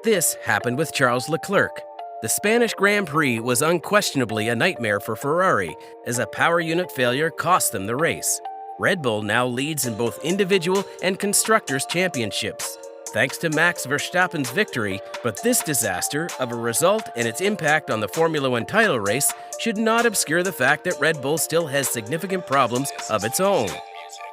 This happened with Charles Leclerc. The Spanish Grand Prix was unquestionably a nightmare for Ferrari, as a power unit failure cost them the race. Red Bull now leads in both individual and constructors' championships, thanks to Max Verstappen's victory, but this disaster of a result and its impact on the Formula One title race should not obscure the fact that Red Bull still has significant problems of its own.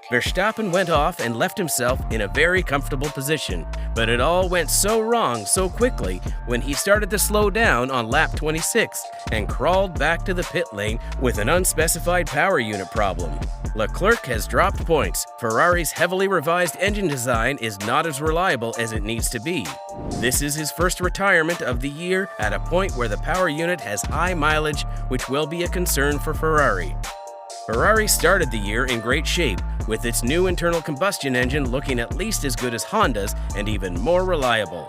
Verstappen went off and left himself in a very comfortable position, but it all went so wrong so quickly when he started to slow down on lap 26 and crawled back to the pit lane with an unspecified power unit problem. Leclerc has dropped points. Ferrari's heavily revised engine design is not as reliable as it needs to be. This is his first retirement of the year at a point where the power unit has high mileage, which will be a concern for Ferrari. Ferrari started the year in great shape, with its new internal combustion engine looking at least as good as Honda's and even more reliable.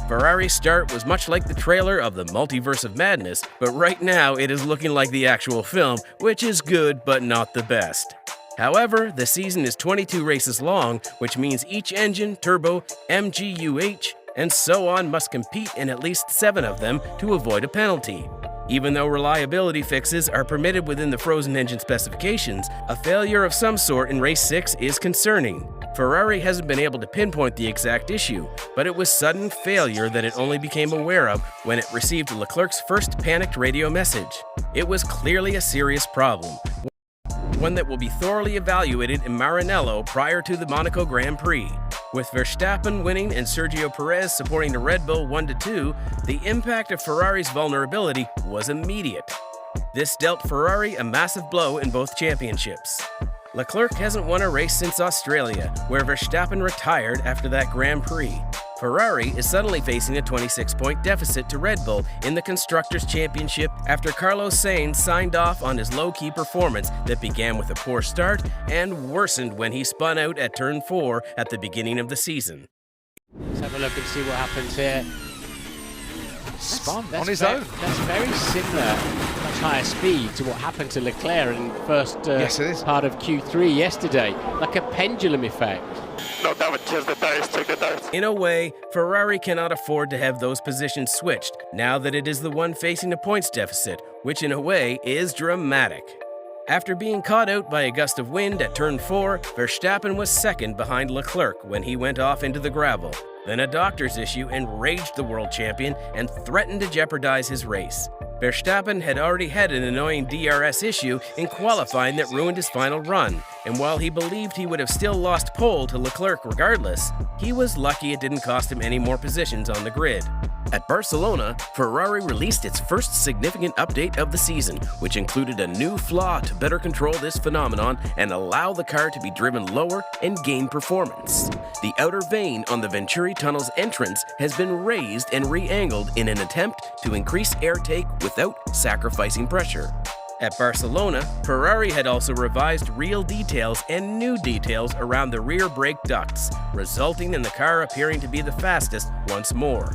Ferrari's start was much like the trailer of the Multiverse of Madness, but right now it is looking like the actual film, which is good but not the best. However, the season is 22 races long, which means each engine, turbo, MGUH, and so on must compete in at least 7 of them to avoid a penalty. Even though reliability fixes are permitted within the frozen engine specifications, a failure of some sort in race 6 is concerning. Ferrari hasn't been able to pinpoint the exact issue, but it was sudden failure that it only became aware of when it received Leclerc's first panicked radio message. It was clearly a serious problem, one that will be thoroughly evaluated in Maranello prior to the Monaco Grand Prix. With Verstappen winning and Sergio Perez supporting the Red Bull 1-2, the impact of Ferrari's vulnerability was immediate. This dealt Ferrari a massive blow in both championships. Leclerc hasn't won a race since Australia, where Verstappen retired after that Grand Prix. Ferrari is suddenly facing a 26-point deficit to Red Bull in the Constructors' Championship after Carlos Sainz signed off on his low-key performance that began with a poor start and worsened when he spun out at turn 4 at the beginning of the season. Let's have a look and see what happens here. Spun on his own. That's very similar, much higher speed to what happened to Leclerc in the first part of Q3 yesterday, like a pendulum effect. No, that would kill the dice, take the dice. In a way, Ferrari cannot afford to have those positions switched now that it is the one facing a points deficit, which in a way is dramatic. After being caught out by a gust of wind at turn 4, Verstappen was second behind Leclerc when he went off into the gravel. Then a doctor's issue enraged the world champion and threatened to jeopardize his race. Verstappen had already had an annoying DRS issue in qualifying that ruined his final run, and while he believed he would have still lost pole to Leclerc regardless, he was lucky it didn't cost him any more positions on the grid. At Barcelona, Ferrari released its first significant update of the season, which included a new flaw to better control this phenomenon and allow the car to be driven lower and gain performance. The outer vane on the Venturi Tunnel's entrance has been raised and re-angled in an attempt to increase airtake without sacrificing pressure. At Barcelona, Ferrari had also revised real details and new details around the rear brake ducts, resulting in the car appearing to be the fastest once more.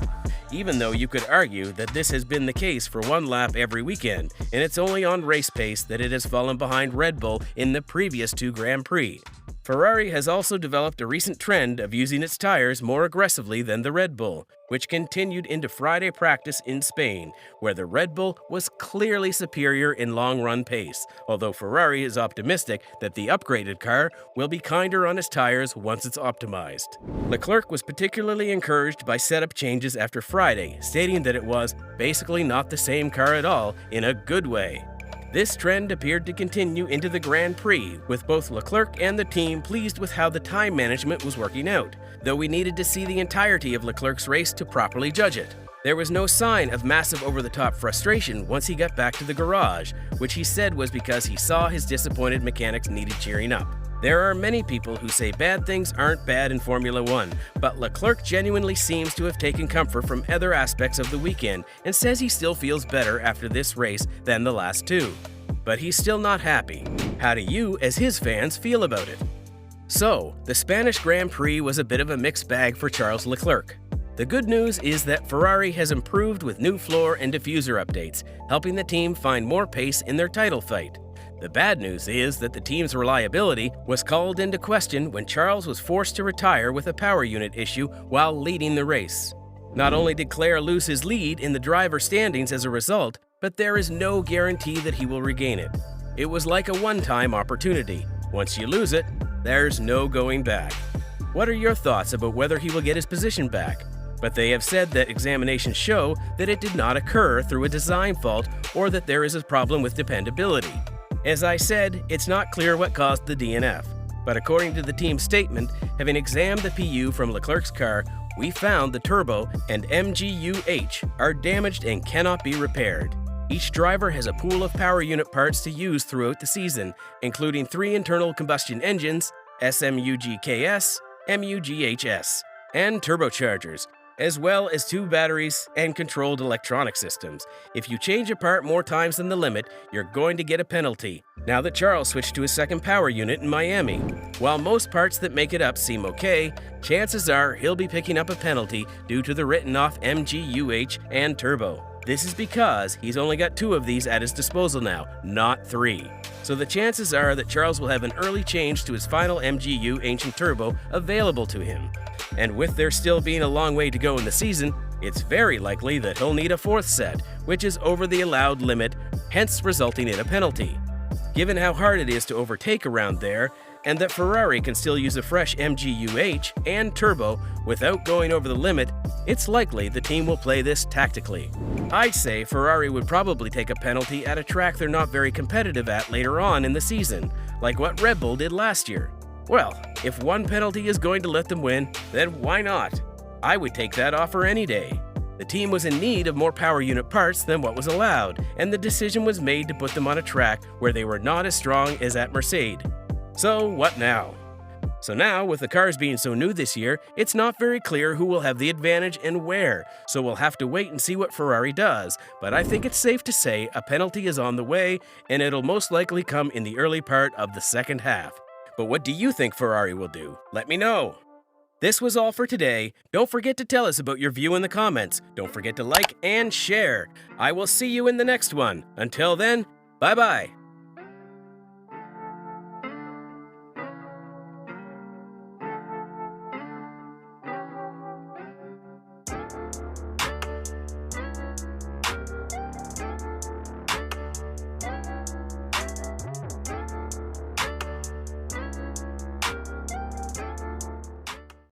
Even though you could argue that this has been the case for one lap every weekend, and it's only on race pace that it has fallen behind Red Bull in the previous 2 Grand Prix. Ferrari has also developed a recent trend of using its tires more aggressively than the Red Bull, which continued into Friday practice in Spain, where the Red Bull was clearly superior in long-run pace, although Ferrari is optimistic that the upgraded car will be kinder on its tires once it's optimized. Leclerc was particularly encouraged by setup changes after Friday, stating that it was basically not the same car at all in a good way. This trend appeared to continue into the Grand Prix, with both Leclerc and the team pleased with how the time management was working out, though we needed to see the entirety of Leclerc's race to properly judge it. There was no sign of massive over-the-top frustration once he got back to the garage, which he said was because he saw his disappointed mechanics needed cheering up. There are many people who say bad things aren't bad in Formula One, but Leclerc genuinely seems to have taken comfort from other aspects of the weekend and says he still feels better after this race than the last 2. But he's still not happy. How do you, as his fans, feel about it? So, the Spanish Grand Prix was a bit of a mixed bag for Charles Leclerc. The good news is that Ferrari has improved with new floor and diffuser updates, helping the team find more pace in their title fight. The bad news is that the team's reliability was called into question when Charles was forced to retire with a power unit issue while leading the race. Not only did Leclerc lose his lead in the driver standings as a result, but there is no guarantee that he will regain it. It was like a one-time opportunity. Once you lose it, there's no going back. What are your thoughts about whether he will get his position back? But they have said that examinations show that it did not occur through a design fault or that there is a problem with dependability. As I said, it's not clear what caused the DNF. But according to the team's statement, having examined the PU from Leclerc's car, we found the turbo and MGU-H are damaged and cannot be repaired. Each driver has a pool of power unit parts to use throughout the season, including 3 internal combustion engines, SMUGKS, MUGHS, and turbochargers, as well as 2 batteries and controlled electronic systems. If you change a part more times than the limit, you're going to get a penalty. Now that Charles switched to his second power unit in Miami. While most parts that make it up seem okay, chances are he'll be picking up a penalty due to the written-off MGUH and turbo. This is because he's only got 2 of these at his disposal now, not 3. So the chances are that Charles will have an early change to his final MGU ancient turbo available to him. And with there still being a long way to go in the season, it's very likely that he'll need a 4th set, which is over the allowed limit, hence resulting in a penalty. Given how hard it is to overtake around there, and that Ferrari can still use a fresh MGU-H and turbo without going over the limit, it's likely the team will play this tactically. I'd say Ferrari would probably take a penalty at a track they're not very competitive at later on in the season, like what Red Bull did last year. Well, if one penalty is going to let them win, then why not? I would take that offer any day. The team was in need of more power unit parts than what was allowed, and the decision was made to put them on a track where they were not as strong as at Mercedes. So what now? So now, with the cars being so new this year, it's not very clear who will have the advantage and where, so we'll have to wait and see what Ferrari does, but I think it's safe to say a penalty is on the way, and it'll most likely come in the early part of the second half. But what do you think Ferrari will do? Let me know. This was all for today. Don't forget to tell us about your view in the comments. Don't forget to like and share. I will see you in the next one. Until then, bye-bye.